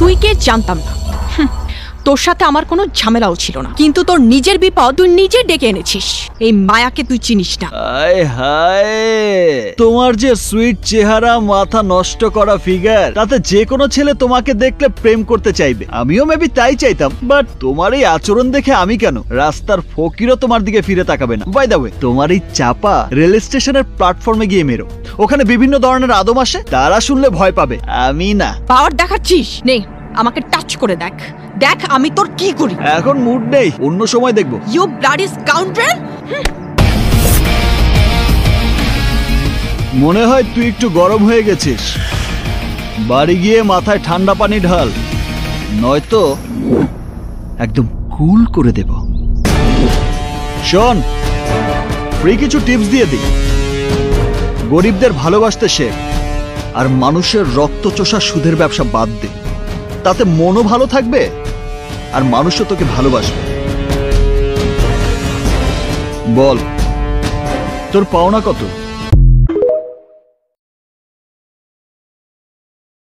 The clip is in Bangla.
তুই কে জানতাম না। তোর সাথে আমার কোনো ঝামেলাও ছিল না, কিন্তু তোর নিজের বিপদ তুই নিজে ডেকে এনেছিস। এই মায়াকে তুই চিনিস না। হায় হায়, তোমার যে সুইট চেহারা, মাথা নষ্ট করা ফিগার, তাতে যে কোনো ছেলে তোমাকে দেখলে প্রেম করতে চাইবে। আমিও মেবি তাই চাইতাম, বাট তোমার এই আচরণ দেখে আমি কেন, রাস্তার ফকিরও তোমার দিকে ফিরে তাকাবে না। বাই দ্য ওয়ে, তোমার এই চাপা রেল স্টেশনের প্ল্যাটফর্মে গিয়ে মেরো। ওখানে বিভিন্ন ধরনের আদম আসে, তারা শুনলে ভয় পাবে, আমি না। পাওয়ার দেখাচ্ছিস? নে আমাকে টাচ করে দেখ, দেখ আমি তোর কি করি। এখন মুড নেই, অন্য সময় দেখবো। You bloody scoundrel. মনে হয় তুই একটু গরম হয়ে গেছিস, বাড়ি গিয়ে মাথায় ঠান্ডা পানি ঢাল, নয়তো একদম কুল করে দেব। শোন, ফ্রি কিছু টিপস দিয়ে দিই। গরিবদের ভালোবাসতে শেখ, আর মানুষের রক্ত চোষা সুদের ব্যবসা বাদ দে। তাতে মনও ভালো থাকবে, আর মানুষও তোকে ভালোবাসবে। বল, তোর পাওনা কত?